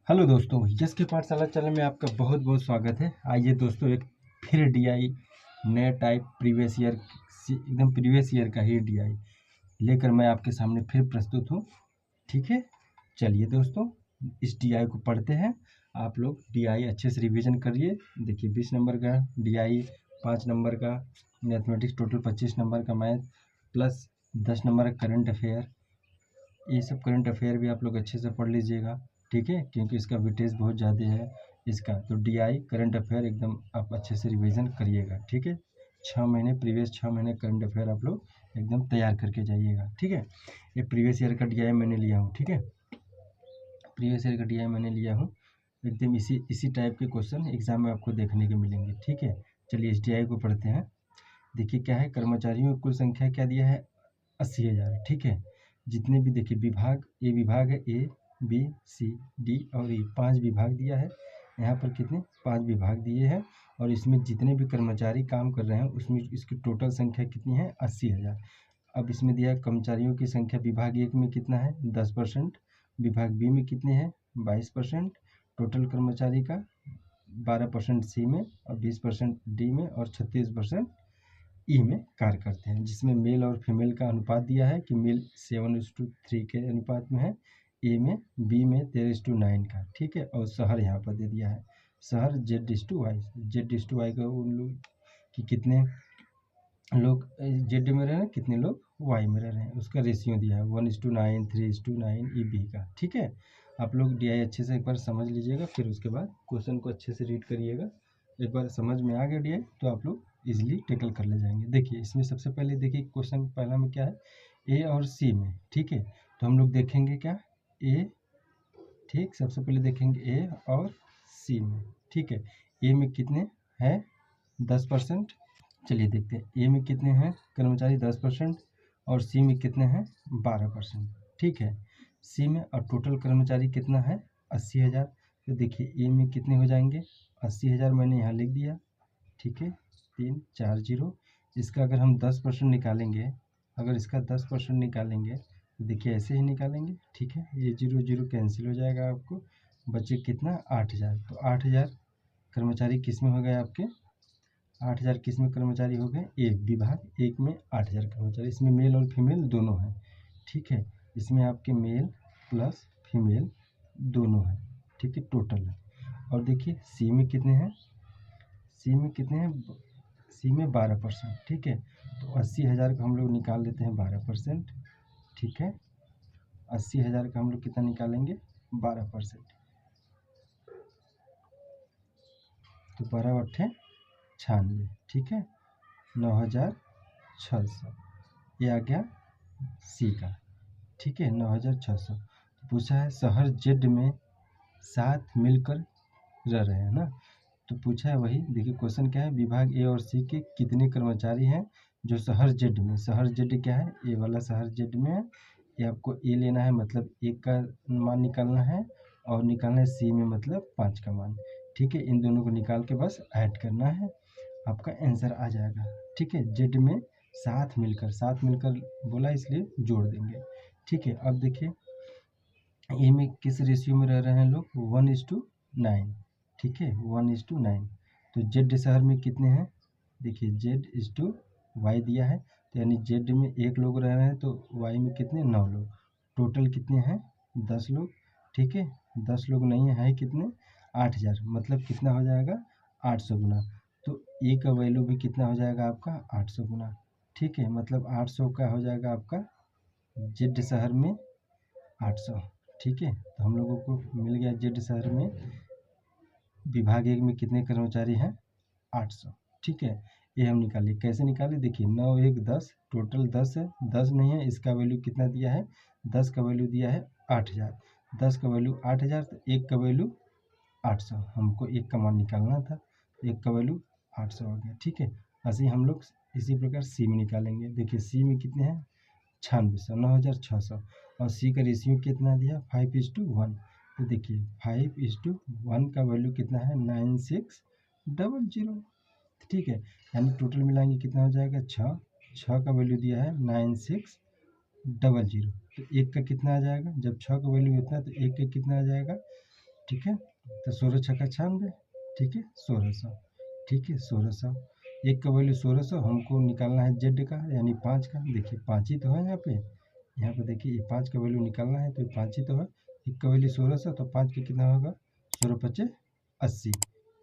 Hello दोस्तों, yes के पाठशाला चैनल में आपका बहुत बहुत स्वागत है। आइए दोस्तों, एक फिर डीआई नया टाइप प्रीवियस ईयर एकदम प्रीवियस ईयर का ही डीआई लेकर मैं आपके सामने फिर प्रस्तुत हूँ। ठीक है, चलिए दोस्तों इस डीआई को पढ़ते हैं। आप लोग डीआई अच्छे से रिवीजन करिए। देखिए 20 नंबर का डीआई, 5 नंबर का मैथमेटिक्स, टोटल 25 नंबर का मैथ प्लस 10 नंबर का करंट अफेयर। ये सब करंट अफेयर भी आप लोग अच्छे से पढ़ लीजिएगा, ठीक है, क्योंकि इसका वेटेज बहुत ज़्यादा है इसका। तो डीआई करंट अफेयर एकदम आप अच्छे से रिवीजन करिएगा, ठीक है। 6 महीने प्रीवियस 6 महीने करंट अफेयर आप लोग एकदम तैयार करके जाइएगा, ठीक है। ये प्रीवियस ईयर का डीआई मैंने लिया हूँ, ठीक है। प्रीवियस ईयर का डीआई मैंने लिया हूँ, एकदम इसी टाइप के क्वेश्चन एग्जाम में आपको देखने को मिलेंगे, ठीक है। चलिए इस डीआई को पढ़ते हैं। देखिए क्या है, कर्मचारियों की कुल संख्या क्या दिया है, 80,000, ठीक है। जितने भी देखिए विभाग, ये विभाग है ए बी सी डी और ई, 5 विभाग दिया है। यहाँ पर कितने 5 विभाग दिए हैं और इसमें जितने भी कर्मचारी काम कर रहे हैं उसमें इसकी टोटल संख्या कितनी है, 80,000। अब इसमें दिया है कर्मचारियों की संख्या विभाग एक में कितना है, 10%, विभाग बी में कितने हैं, 22%, टोटल कर्मचारी का 12% सी में और 20% डी में और 36% ई में कार्य करते हैं। जिसमें मेल और फीमेल का अनुपात दिया है कि मेल 7:3 के अनुपात में है, ए में, बी में 13:9 का, ठीक है। और शहर यहाँ पर दे दिया है, शहर Z/Y का उन लोग कि कितने लोग जेड में रह रहे हैं, कितने लोग वाई में रह रहे हैं, उसका रेशियो दिया है 1:9, 3:9 ई बी का, ठीक है। आप लोग डीआई अच्छे से एक बार समझ लीजिएगा, फिर उसके बाद क्वेश्चन को अच्छे से रीड करिएगा। एक बार समझ में आ गया डीआई तो आप लोग इजीली टेकल कर ले जाएंगे। देखिए इसमें सबसे पहले देखिए क्वेश्चन पहला में क्या है, ए और सी में, ठीक है। तो हम लोग देखेंगे क्या, ए, ठीक, सबसे पहले देखेंगे ए और सी में, ठीक है। ए में कितने हैं, 10%। चलिए देखते हैं ए में कितने हैं कर्मचारी, 10%, और सी में कितने हैं, 12%, ठीक है। सी में और टोटल कर्मचारी कितना है, 80,000। तो देखिए ए में कितने हो जाएंगे, 80,000 मैंने यहाँ लिख दिया, ठीक है, 3 4 0। इसका अगर हम 10% निकालेंगे, अगर इसका 10% निकालेंगे तो देखिए ऐसे ही निकालेंगे, ठीक है। ये 0 0 कैंसिल हो जाएगा, आपको बचे कितना, 8,000। तो 8,000 कर्मचारी किस में हो गए आपके, 8,000 किस में कर्मचारी हो गए, एक विभाग एक में 8,000 कर्मचारी। इसमें मेल और फीमेल दोनों हैं, ठीक है। इसमें आपके मेल प्लस फीमेल दोनों हैं, ठीक है, टोटल है। और देखिए सी में कितने हैं, सी में कितने हैं, सी में 12%, ठीक है। तो 80,000 का हम लोग निकाल लेते हैं 12%, ठीक है। 80,000 का हम लोग कितना निकालेंगे, 12%, तो 12×8 = 96, ठीक है, 9,600 ये आ गया सी का, ठीक है, 9,600। पूछा है शहर जेड में साथ मिलकर रह रहे हैं ना, तो पूछा है वही। देखिए क्वेश्चन क्या है, विभाग ए और सी के कितने कर्मचारी हैं जो शहर जेड में, शहर जेड क्या है, ए वाला शहर जेड में है। ये आपको ए लेना है, मतलब एक का मान निकालना है, और निकालना है सी में मतलब 5 का मान, ठीक है। इन दोनों को निकाल के बस ऐड करना है, आपका आंसर आ जाएगा, ठीक है। जेड में साथ मिलकर बोला इसलिए जोड़ देंगे, ठीक है। अब देखिए ए में किस रेशियो में रह रहे हैं लोग, 1:9, ठीक है, 1:9। तो जेड शहर में कितने हैं, देखिए Z/Y दिया है, तो यानी जेड में 1 लोग रह रहे हैं तो वाई में कितने, 9 लोग। टोटल कितने हैं, 10 लोग, ठीक है। 10 लोग नहीं है कितने, 8,000, मतलब कितना हो जाएगा, 800 गुना। तो ए का वैल्यू भी कितना हो जाएगा आपका, 800 गुना, ठीक है। मतलब 800 का हो जाएगा आपका जेड शहर में 800, ठीक है। तो हम लोगों को मिल गया जेड शहर में विभाग एक में कितने कर्मचारी हैं, 800, ठीक है। ये हम निकाले, कैसे निकाले, देखिए 9 1 10, टोटल 10 है, 10 नहीं है, इसका वैल्यू कितना दिया है, 10 का वैल्यू दिया है 8,000, 10 का वैल्यू 8,000, तो एक का वैल्यू 800, हमको एक का मान निकालना था, एक का वैल्यू 800 हो गया, ठीक है। ऐसे ही हम लोग इसी प्रकार सी में निकालेंगे। देखिए सी में कितने हैं, 9600, 9,600, और सी का रेशियो कितना दिया, 5:1। तो देखिए 5:1 का वैल्यू कितना है, 9600, ठीक है। यानी टोटल मिलाएंगे कितना हो जाएगा, 6 का वैल्यू दिया है 9600, तो एक का कितना आ जाएगा, जब 6 का वैल्यू इतना है तो एक का कितना आ जाएगा ठीक है। तो 16 छक्का 96, ठीक है, 1600, ठीक है, 1600। एक का वैल्यू 1600, हमको निकालना है जेड का यानी 5 का। देखिए 5 ही तो है यहाँ पे देखिए ये 5 का वैल्यू निकालना है तो 5 ही तो है। एक का वैल्यू 1600 तो 5 का कितना होगा, 16 पचे 80,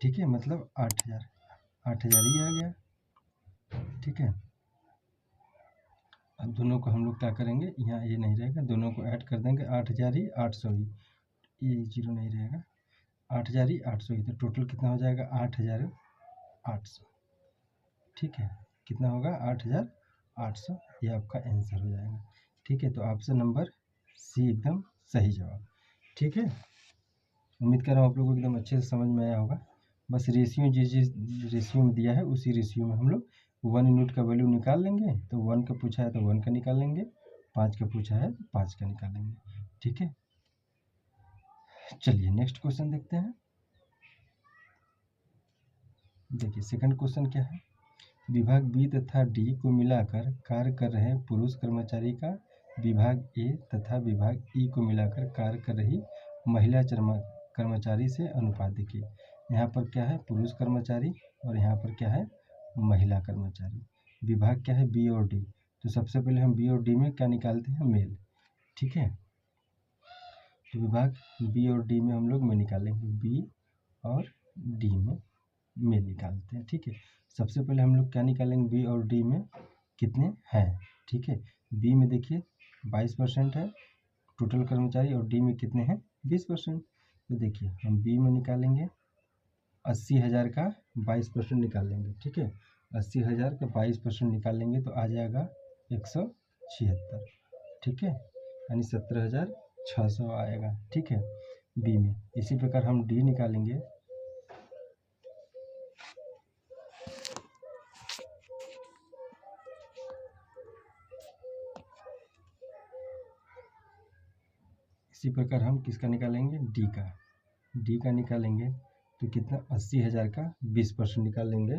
ठीक है, मतलब 8000, 8000 ही आ गया, ठीक है। अब दोनों को हम लोग क्या करेंगे, यहाँ ये नहीं रहेगा, दोनों को ऐड कर देंगे, 8000 ही 800 ही, ये जीरो नहीं रहेगा, 8000 ही 800 ही, तो टोटल कितना हो जाएगा 8800, ठीक है, कितना होगा 8800, ये आपका आंसर हो जाएगा, ठीक है। तो ऑप्शन नंबर सी एकदम सही जवाब, ठीक है। उम्मीद कर रहा हूँ आप लोगों को एकदम अच्छे से समझ में आया होगा। बस रेशियो जिस रेशियो में दिया है उसी रेशियो में हम लोग 1 यूनिट का वैल्यू निकाल लेंगे, तो 1 का पूछा है तो 1 का निकाल लेंगे, 5 का पूछा है तो 5 का निकालेंगे, ठीक है। चलिए नेक्स्ट क्वेश्चन देखते हैं। देखिए सेकंड क्वेश्चन क्या है, विभाग बी तथा डी को मिलाकर कार्य कर रहे पुरुष कर्मचारी का विभाग ए तथा विभाग ई को मिलाकर कार्य कर रही महिला कर्मचारी से अनुपात देखिए। यहाँ पर क्या है, पुरुष कर्मचारी, और यहाँ पर क्या है, महिला कर्मचारी। विभाग क्या है, बी और डी, तो सबसे पहले हम बी और डी में क्या निकालते हैं, मेल, ठीक है। तो विभाग बी और डी में हम लोग में निकालेंगे, बी और डी में मेल निकालते हैं, ठीक है। सबसे पहले हम लोग क्या निकालेंगे, बी और डी में कितने हैं, ठीक है। बी में देखिए 22% है टोटल कर्मचारी, और डी में कितने हैं 20%। तो देखिए हम बी में निकालेंगे 80,000 का 22% निकालेंगे, ठीक है। 80,000 का 22% निकालेंगे तो आ जाएगा 176, ठीक है, यानी 17,600 आएगा, ठीक है, बी में। इसी प्रकार हम डी निकालेंगे, इसी प्रकार हम किसका निकालेंगे, डी का निकालेंगे तो कितना 80,000 का 20% निकालेंगे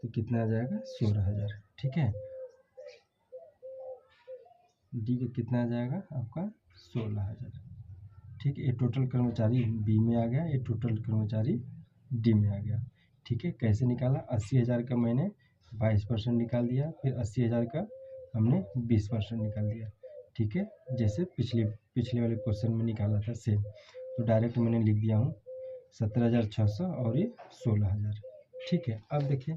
तो कितना आ जाएगा 16,000, ठीक है। डी का कितना आ जाएगा आपका 16,000, ठीक है। ये टोटल कर्मचारी बी में आ गया, ये टोटल कर्मचारी डी में आ गया, ठीक है। कैसे निकाला, 80,000 का मैंने 22% निकाल दिया, फिर 80,000 का हमने 20% निकाल दिया, ठीक है, जैसे पिछले वाले क्वेश्चन में निकाला था सेम। तो डायरेक्ट मैंने लिख दिया हूँ 17,600 और ये 16,000, ठीक है। अब देखिए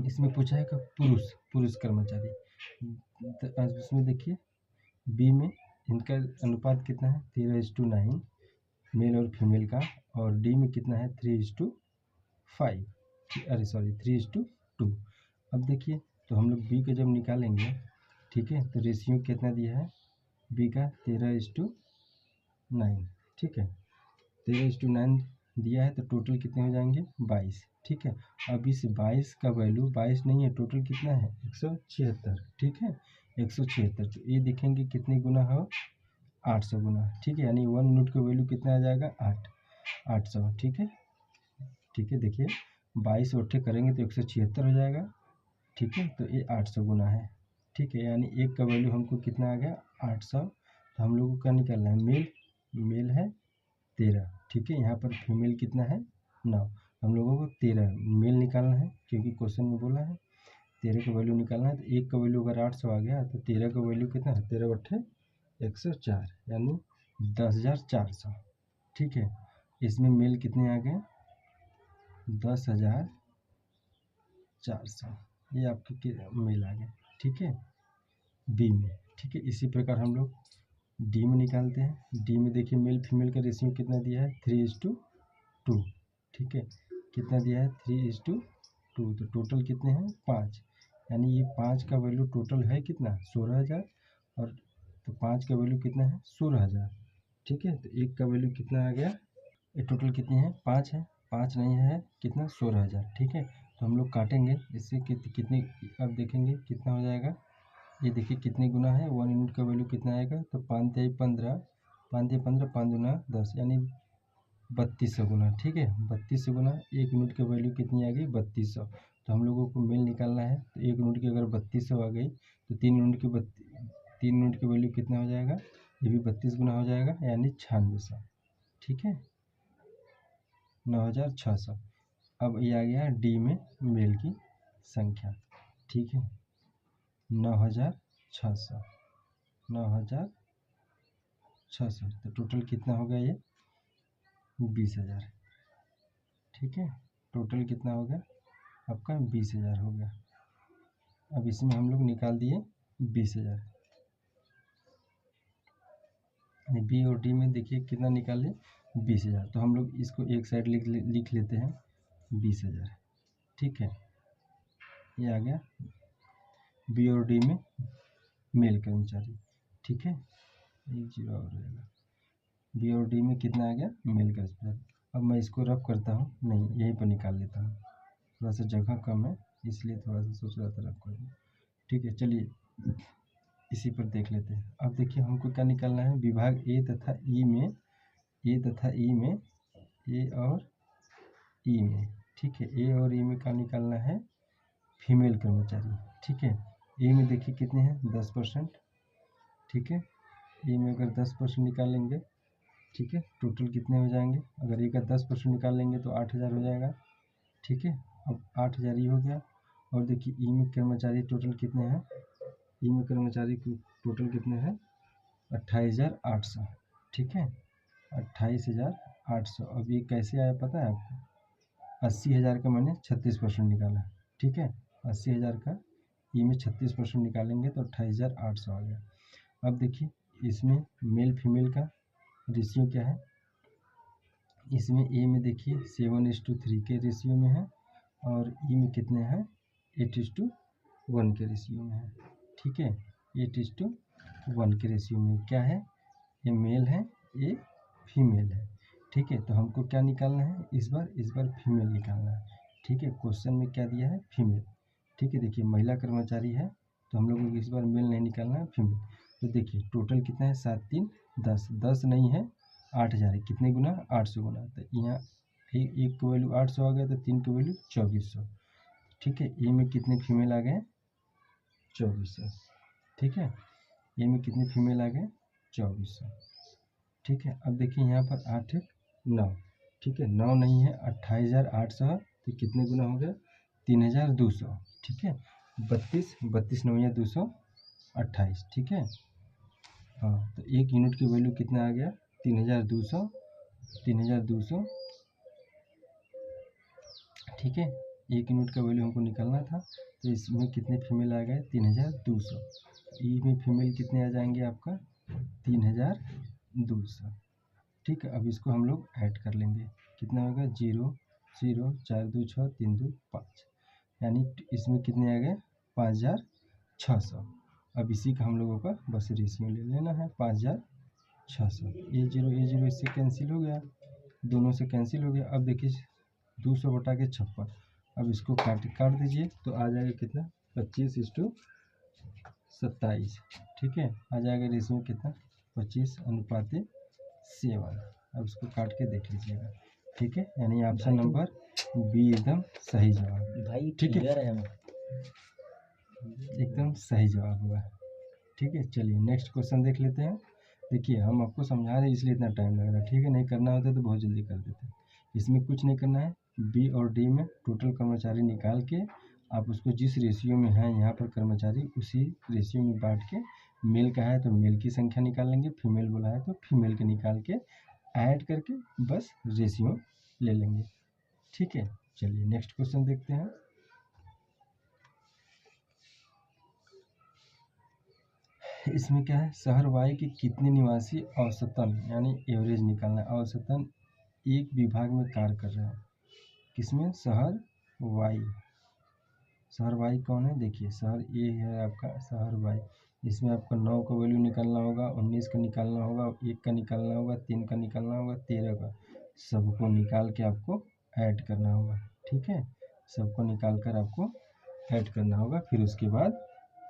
इसमें पूछा है कि पुरुष कर्मचारी, तो इसमें देखिए बी में इनका अनुपात कितना है 13:9 मेल और फीमेल का, और डी में कितना है 3:5, अरे सॉरी 3:2। अब देखिए तो हम लोग बी का जब निकालेंगे, ठीक है, तो रेशियो कितना दिया है बी का 13:9, ठीक है, 13:9 दिया है, तो टोटल कितने हो जाएंगे 22, ठीक है। अब इस 22 का वैल्यू 22 नहीं है, टोटल कितना है 176, ठीक है, 176, तो ये देखेंगे कितने गुना हो 800 गुना, ठीक है, यानी 1 यूनिट का वैल्यू कितना आ जाएगा 800, ठीक है, ठीक है। देखिए 22 और करेंगे तो 176 हो जाएगा, ठीक है, तो ये 800 गुना है, ठीक है, यानी एक का वैल्यू हमको कितना आ गया 800। तो हम लोग को क्या निकालना है, मेल है 13, ठीक है, यहाँ पर फीमेल कितना है 9, हम लोगों को 13 मेल निकालना है क्योंकि क्वेश्चन में बोला है 13 का वैल्यू निकालना है। तो एक का वैल्यू अगर 800 आ गया तो 13 का वैल्यू कितना है 13 बट्ठे 104, यानी 10,400, ठीक है। इसमें मेल कितने आ गए 10,400, ये आपके मेल आ गए, ठीक है, बी में, ठीक है। इसी प्रकार हम लोग डी में निकालते हैं। डी में देखिए मेल फीमेल का रेशियो कितना दिया है 3:2, ठीक है, कितना दिया है 3:2, तो टोटल कितने हैं 5, यानी ये 5 का वैल्यू टोटल है कितना 16,000, और तो 5 का वैल्यू कितना है 16,000, ठीक है। तो एक का वैल्यू कितना आ गया, ये टोटल कितनी है 5 है, 5 नहीं है कितना 16,000, ठीक है। तो हम लोग काटेंगे इससे कितनी, अब देखेंगे कितना हो जाएगा, ये देखिए कितने गुना है 1 यूनिट का वैल्यू कितना आएगा, तो 5×3=15, 5×3=15, 5×2=10, यानी 3200 गुना, ठीक है, 3200 गुना, 1 यूनिट की वैल्यू कितनी आ गई 3200। तो हम लोगों को मेल निकालना है, तो 1 यूनिट की अगर 3200 आ गई तो 3 यूनिट की वैल्यू कितना हो जाएगा, ये भी 32 गुना हो जाएगा, यानी 9600, ठीक है, 9600। अब ये आ गया डी में मेल की संख्या, ठीक है, 9600, 9600। तो टोटल कितना हो गया ये 20,000, ठीक है, टोटल कितना हो गया आपका 20,000 हो गया। अब इसमें हम लोग निकाल दिए 20,000, बी और डी में देखिए कितना निकाले 20,000। तो हम लोग इसको एक साइड लिख लेते हैं 20,000, ठीक है, ये आ गया बी और डी में मेल कर्मचारी, ठीक है, एक जीरो और रहेगा। बी और डी में कितना आ गया मेल कर्मचारी। अब मैं इसको रफ करता हूँ, नहीं यहीं पर निकाल लेता हूँ, थोड़ा सा जगह कम है इसलिए थोड़ा सा सोच रहा था रफ कर दूँ, ठीक है। चलिए इसी पर देख लेते हैं। अब देखिए हमको क्या निकालना है, विभाग ए तथा ई में, ए तथा ई में, ए और ई में, ठीक है, ए और ई में क्या निकालना है फीमेल कर्मचारी, ठीक है। ए में देखिए कितने हैं 10%, ठीक है, ए में अगर 10% निकालेंगे, ठीक है, टोटल कितने हो जाएंगे, अगर ए का 10% निकालेंगे तो 8,000 हो जाएगा, ठीक है। अब 8,000 ये हो गया। और देखिए ई में कर्मचारी टोटल कितने हैं, ई में कर्मचारी टोटल कितने हैं 28,800, ठीक है, 28,800। अब ये कैसे आया पता है आपको, 80,000 का मैंने 36% निकाला, ठीक है, 80,000 का ई में 36% निकालेंगे तो 28,800 आ गया। अब देखिए इसमें मेल फीमेल का रेशियो क्या है, इसमें ए में देखिए 7:3 के रेशियो में है और ई में कितने हैं 8:1 के रेशियो में है, ठीक है, 8:1 के रेशियो में क्या है, ये मेल है ये फीमेल है, ठीक है। तो हमको क्या निकालना है इस बार फीमेल निकालना है, ठीक है। क्वेश्चन में क्या दिया है फीमेल, ठीक है। देखिए महिला कर्मचारी है तो हम लोग को इस बार मेल नहीं निकालना है फीमेल। तो देखिए टोटल कितना है 7 3 10, 10 नहीं है 8,000 है, कितने गुना 800 गुना, तो यहाँ एक का वैल्यू 800 आ गया तो 3 का वैल्यू 2400, ठीक है। ए में कितने फीमेल आ गए 2400, ठीक है, ए में कितने फीमेल आ गए 2400, ठीक है। अब देखिए यहाँ पर 8 9, ठीक है, 9 नहीं है 28,800 है तो कितने गुना हो गया 3,200, ठीक है, 32 9 228, ठीक है। हाँ तो एक यूनिट की वैल्यू कितना आ गया 3,200, 3,200, ठीक है, एक यूनिट का वैल्यू हमको निकालना था। तो इसमें कितने फीमेल आ गए 3,200, ई में फीमेल कितने आ जाएंगे आपका 3,200, ठीक है। अब इसको हम लोग ऐड कर लेंगे, कितना होगा 0 0 4 2 6 3 2 5, यानी इसमें कितने आ गए 5,600। अब इसी का हम लोगों का बस रेशियो ले लेना है 5,600। ये जीरो इससे कैंसिल हो गया, दोनों से कैंसिल हो गया। अब देखिए 200 बटा के 56, अब इसको काट दीजिए तो आ जाएगा कितना 25:27, ठीक है, आ जाएगा रेशियो कितना 25:7। अब इसको काट के देख लीजिएगा, ठीक है, यानी ऑप्शन नंबर बी एकदम सही जवाब भाई, ठीक है, एकदम सही जवाब हुआ, ठीक है। चलिए नेक्स्ट क्वेश्चन देख लेते हैं। देखिए हम आपको समझा रहे हैं इसलिए इतना टाइम लग रहा है, ठीक है, नहीं करना होता तो बहुत जल्दी कर देते। इसमें कुछ नहीं करना है, बी और डी में टोटल कर्मचारी निकाल के आप उसको जिस रेशियो में है यहाँ पर कर्मचारी उसी रेशियो में बांट के, मेल का है तो मेल की संख्या निकाल लेंगे, फीमेल बोला है तो फीमेल के निकाल के ऐड करके बस रेशियो ले लेंगे, ठीक है। चलिए नेक्स्ट क्वेश्चन देखते हैं। इसमें क्या है, शहर वाई के कितने निवासी औसतन यानी एवरेज निकालना है, औसतन एक विभाग में कार्य कर रहे हैं, किसमें शहर वाई, शहर वाई कौन है, देखिए शहर ए है आपका शहर वाई, इसमें आपको 9 का वैल्यू निकालना होगा, 19 का निकालना होगा, 1 का निकालना होगा, 3 का निकालना होगा, 13 का, सबको निकाल के आपको ऐड करना होगा, ठीक है, सबको निकाल कर आपको ऐड करना होगा। फिर उसके बाद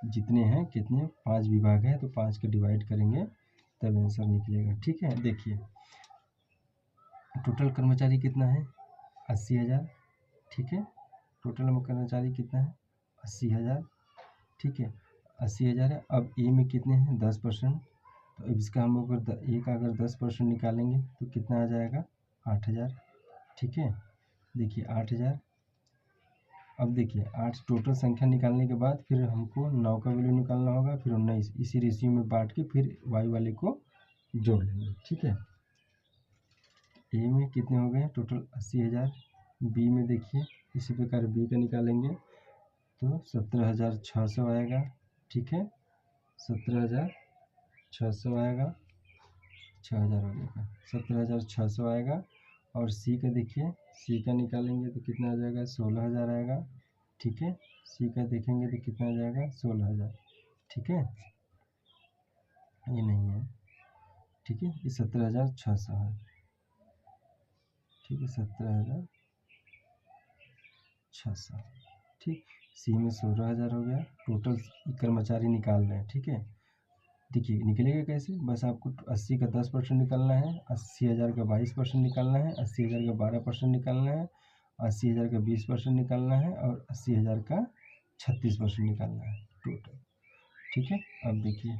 जितने हैं कितने 5 विभाग है तो 5 के डिवाइड करेंगे तब आंसर निकलेगा, ठीक है। देखिए टोटल कर्मचारी कितना है 80,000, ठीक है, टोटल कर्मचारी कितना है 80,000, ठीक है, 80,000 है। अब ए में कितने हैं 10%, तो अब इसका हम लोग अगर 10% निकालेंगे तो कितना आ जाएगा 8000। ठीक है, देखिए 8000। अब देखिए 8 टोटल संख्या निकालने के बाद फिर हमको 9 का वैल्यू निकालना होगा, फिर 19 इसी रेशियो में बांट के फिर वाई वाले को जोड़ लेंगे। ठीक है, ए में कितने हो गए टोटल 80,000। बी में देखिए इसी प्रकार बी का निकालेंगे तो 17,600 आएगा। ठीक है, 17,600 आएगा, 6,000 हो गया, 17,600 आएगा। और सी का देखिए, सी का निकालेंगे तो कितना आ जाएगा 16,000 आएगा। ठीक है, सी का देखेंगे तो कितना आ जाएगा 16,000। ठीक है, ये नहीं है। ठीक है, ये 17,600 है। ठीक है, 17,600। ठीक, सी में 16,000 हो गया। टोटल कर्मचारी निकाल रहे हैं। ठीक है, देखिए निकलेगा कैसे, बस आपको 80 का 10% निकालना है, 80,000 का 22% निकालना है, 80,000 का 12% निकालना है, 80,000 का 20% निकालना है और 80,000 का 36% निकालना है टोटल। ठीक है, अब देखिए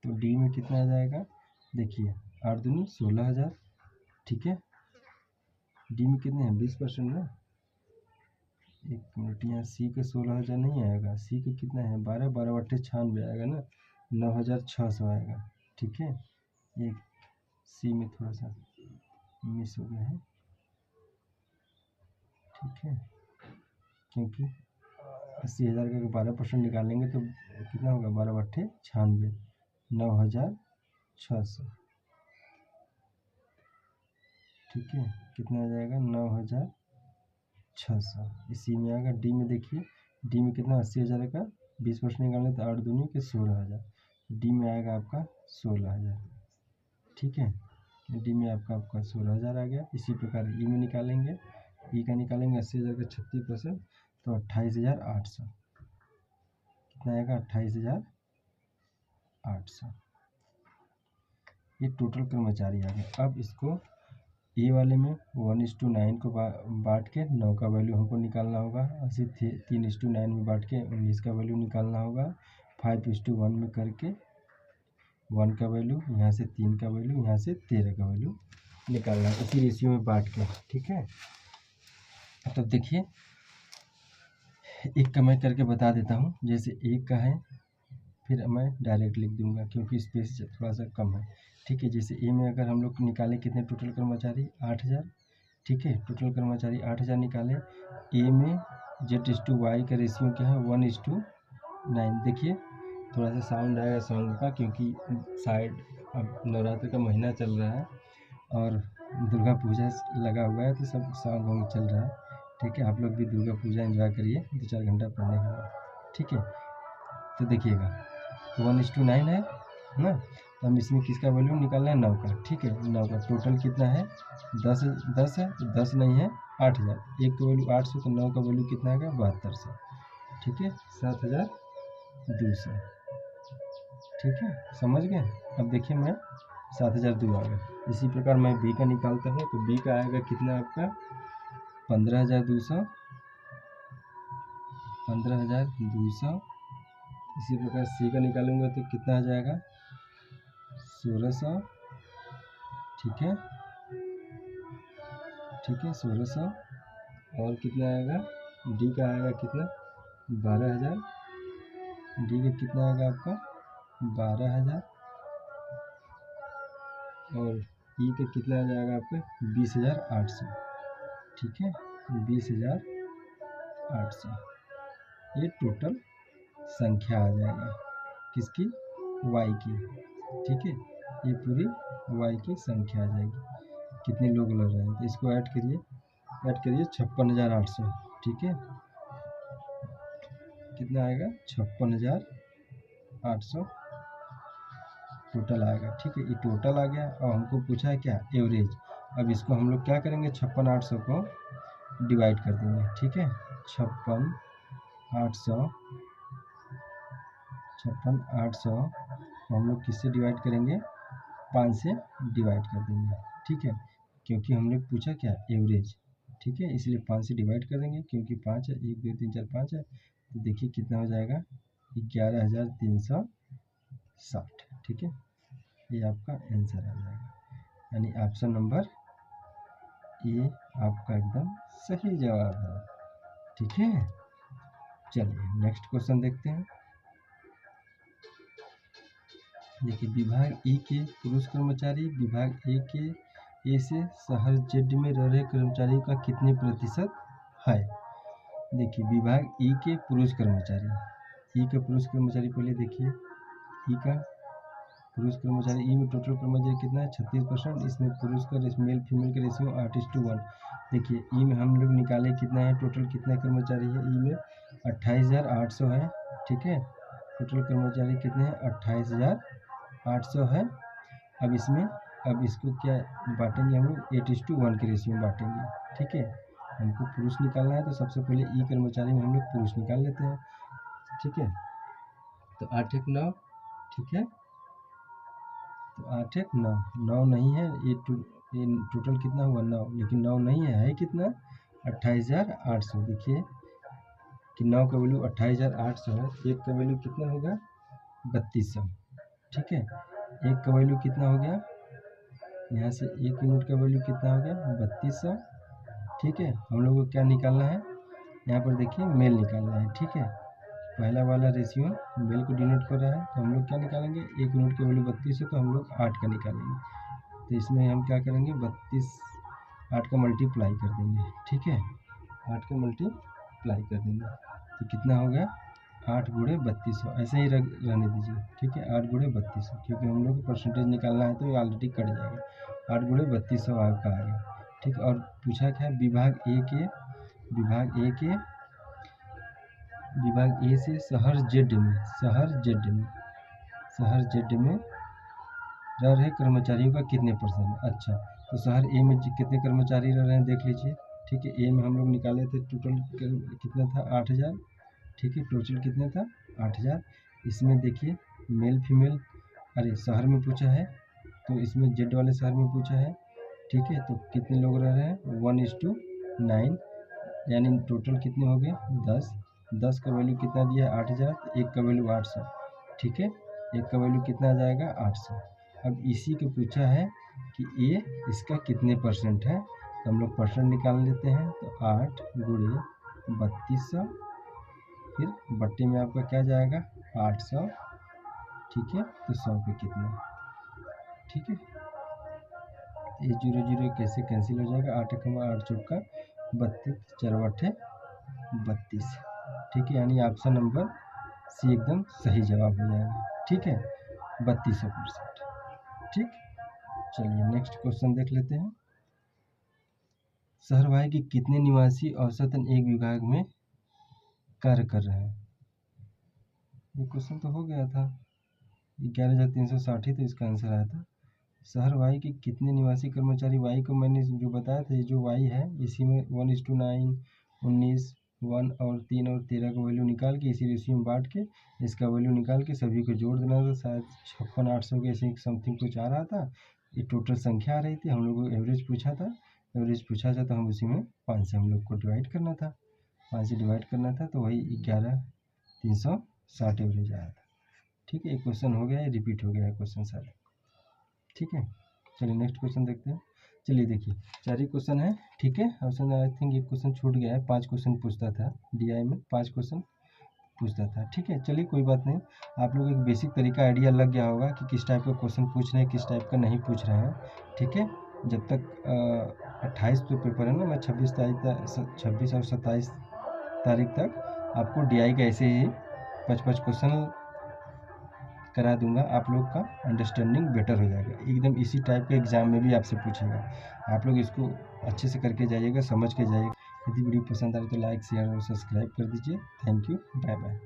तो डी में कितना आ जाएगा, देखिए 8 दूनी 16,000। ठीक है, डी में कितने हैं 20% ना। एक मिनट, यहाँ सी का 16,000 नहीं आएगा, सी का कितना है 12, 12 बट्टे 96 आएगा ना, 9,600 आएगा। ठीक है, ये सी में थोड़ा सा मिस हो गया है। ठीक है, क्योंकि 80,000 का 12% निकालेंगे तो कितना होगा 12 बट्टे 96, 9,600। ठीक है, कितना आ जाएगा 9,600, इसी में आएगा। डी में देखिए, डी में कितना 80,000 का 20% निकालें तो 8 दूनी के 16,000, डी में आएगा आपका 16,000। ठीक है, डी में आपका 16,000 आ गया। इसी प्रकार ई में निकालेंगे, ई का निकालेंगे 80,000 का 36% तो 28,800। कितना आएगा 28,800। ये टोटल कर्मचारी आ गए। अब इसको ए वाले में 1:9 को बांट के 9 का वैल्यू हमको निकालना होगा। ऐसे 3:9 में बांट के 19 का वैल्यू निकालना होगा। 5:1 में करके 1 का वैल्यू, यहाँ से 3 का वैल्यू, यहाँ से 13 का वैल्यू निकालना है इसी रेशियो में बांट के। ठीक है, तो देखिए एक का मैं करके बता देता हूँ। जैसे एक का है, फिर मैं डायरेक्ट लिख दूंगा क्योंकि स्पेस थोड़ा सा कम है। ठीक है, जैसे ए में अगर हम लोग निकाले कितने टोटल कर्मचारी 8,000। ठीक है, टोटल कर्मचारी 8,000 निकाले। ए में Z/Y का रेशियो क्या है 1:9। देखिए थोड़ा सा साउंड आएगा सॉन्ग का, क्योंकि साइड अब नवरात्र का महीना चल रहा है और दुर्गा पूजा लगा हुआ है तो सब सॉन्ग वॉन्ग चल रहा है। ठीक है, आप लोग भी दुर्गा पूजा एंजॉय करिए 2-4 घंटा पढ़ने के बाद। ठीक है, तो देखिएगा 1:9 है ना, तो हम इसमें किसका वैल्यू निकालना है 9 का। ठीक है, 9 का टोटल कितना है 10 है, तो 10 नहीं है 8,000। एक का वैल्यू 800 तो 9 का वैल्यू कितना आएगा 7200। ठीक है, 7,200। ठीक है, समझ गए। अब देखिए मैं 7,002 आ गया। इसी प्रकार मैं बी का निकालता हूँ तो बी का आएगा कितना आपका 15,200, 15,200। इसी प्रकार सी का निकालूंगा तो कितना आ जाएगा 1,600। ठीक है, ठीक है 1,600। और कितना आएगा डी का आएगा कितना 12,000। डी का कितना आएगा आपका 12,000। और ई का कितना आ जाएगा आपका 20,800। ठीक है, 20,800। ये टोटल संख्या आ जाएगा किसकी वाई की। ठीक है, ये पूरी वाई की संख्या आ जाएगी कितने लोग लग रहे हैं। तो इसको ऐड करिए 56,800। ठीक है, कितना आएगा 56,800 टोटल आएगा। ठीक है, ये टोटल आ गया और हमको पूछा है क्या एवरेज। अब इसको हम लोग क्या करेंगे 56,800 को डिवाइड कर देंगे। ठीक है, 56,800 को हम लोग किससे डिवाइड करेंगे 5 से डिवाइड कर देंगे। ठीक है, क्योंकि हम लोग पूछा क्या एवरेज। ठीक है, इसलिए 5 से डिवाइड कर देंगे क्योंकि 5 है, 1 2 3 4 5 है। तो देखिए कितना हो जाएगा 11,360। ठीक है, ये आपका आंसर आ जाएगा, यानी ऑप्शन नंबर ए आपका एकदम सही जवाब है। ठीक है, चलिए नेक्स्ट क्वेश्चन देखते हैं। देखिए, विभाग ई के पुरुष कर्मचारी विभाग ए से शहर जेड में रह रहे कर्मचारियों का कितने प्रतिशत है। देखिए, विभाग ई के पुरुष कर्मचारी, ई का पुरुष कर्मचारी पहले देखिए, ई का पुरुष कर्मचारी, ई में टोटल कर्मचारी कितना है 36%। इसमें पुरुष का मेल फीमेल का रेशियो 8:1। देखिए, ई में हम लोग निकाले कितना है, टोटल कितना कर्मचारी है, ई में 28,800 है। ठीक है, टोटल कर्मचारी कितने हैं 28,800 है। अब इसको क्या बांटेंगे हम लोग 8:1 के रेशियो में बांटेंगे। ठीक है, हमको पुरुष निकालना है तो सबसे पहले ई कर्मचारी में हम लोग पुरुष निकाल लेते हैं। ठीक है, तो 8 1 9। ठीक है, तो 8 1 9, 9 नहीं है, ये टोटल कितना हुआ 9, लेकिन 9 नहीं है कितना 28,800। देखिए कि 9 का वैल्यू 28,800 है, एक का वैल्यू कितना होगा 3200। ठीक है, एक का वैल्यू कितना हो गया, यहाँ से एक यूनिट का वैल्यू कितना हो गया 3200। ठीक है, हम लोग को क्या निकालना है, यहाँ पर देखिए मेल निकालना है। ठीक है, पहला वाला रेशियो मेल को डिनोट कर रहा है, तो हम लोग क्या निकालेंगे, एक यूनिट की वैल्यू 3200 तो हम लोग 8 का निकालेंगे। तो इसमें हम क्या करेंगे 8 का मल्टीप्लाई कर देंगे। ठीक है, 8 का मल्टीप्लाई कर देंगे तो कितना हो गया 8 गुणे 3200, ऐसे ही रहने दीजिए। ठीक है, 8 गुणे 3200, क्योंकि हम लोग को परसेंटेज निकालना है तो ये ऑलरेडी कट जाएगा। 8 गुणे 3200 आपका आ गया। ठीक, और पूछा क्या, विभाग ए से शहर जेड में रह रहे कर्मचारियों का कितने %। अच्छा, तो शहर ए में कितने कर्मचारी रह रहे हैं देख लीजिए। ठीक है, ए में हम लोग निकाले थे टोटल कितना था 8,000। ठीक है, टोटल कितना था 8,000। इसमें देखिए मेल फीमेल, अरे शहर में पूछा है तो इसमें जेड वाले शहर में पूछा है। ठीक है, तो कितने लोग रह रहे हैं 1:9, यानी टोटल कितने हो गए 10। 10 का वैल्यू कितना दिया है 8,000, एक का वैल्यू 800। ठीक है, एक का वैल्यू कितना आ जाएगा 800। अब इसी को पूछा है कि ये इसका कितने % है, तो हम लोग % निकाल लेते हैं। तो 8 गुणे 3200, फिर बट्टे में आपका क्या जाएगा 800। ठीक है, तो 100 पे कितना। ठीक है, ये 0 0 कैसे कैंसिल हो जाएगा, 8 8 चौका 32, 4 8 32। ठीक है, यानी ऑप्शन नंबर सी एकदम सही जवाब हो जाएगा। ठीक है, 3200%। ठीक, चलिए नेक्स्ट क्वेश्चन देख लेते हैं। शहरवाही के कितने निवासी औसतन एक विभाग में कार्य कर रहे हैं। ये क्वेश्चन तो हो गया था, 11,360 ही तो इसका आंसर आया था। शहर वाई के कितने निवासी कर्मचारी, वाई को मैंने जो बताया था, ये जो वाई है इसी में 1:9, 19, 1 और 3 और 13 का वैल्यू निकाल के इसी रेशियो में बांट के इसका वैल्यू निकाल के सभी को जोड़ देना था। शायद 56,800 के ऐसे समथिंग कुछ आ रहा था। ये टोटल संख्या आ रही थी, हम लोग को एवरेज पूछा था तो हम उसी में 5 से हम लोग को डिवाइड करना था। 5 से डिवाइड करना था तो वही 11,360 एवरेज आया था। ठीक है, एक क्वेश्चन हो गया है, रिपीट हो गया है क्वेश्चन सारे। ठीक है, चलिए नेक्स्ट क्वेश्चन देखते हैं। चलिए देखिए 4 ही क्वेश्चन है। ठीक है, ऑप्शन आई थिंक एक क्वेश्चन छूट गया है, 5 क्वेश्चन पूछता था डीआई में, 5 क्वेश्चन पूछता था। ठीक है, चलिए कोई बात नहीं, आप लोग एक बेसिक तरीका आइडिया लग गया होगा कि किस टाइप का क्वेश्चन पूछ रहे हैं, किस टाइप का नहीं पूछ रहे हैं। ठीक है, जब तक 28 तो पेपर है ना, मैं 26 और 27 तारीख तक आपको डीआई का ऐसे ही 5-5 क्वेश्चन करा दूंगा, आप लोग का अंडरस्टैंडिंग बेटर हो जाएगा। एकदम इसी टाइप के एग्जाम में भी आपसे पूछेगा, आप लोग इसको अच्छे से करके जाइएगा, समझ के जाइएगा। यदि वीडियो पसंद आए तो लाइक शेयर और सब्सक्राइब कर दीजिए। Thank you, bye bye.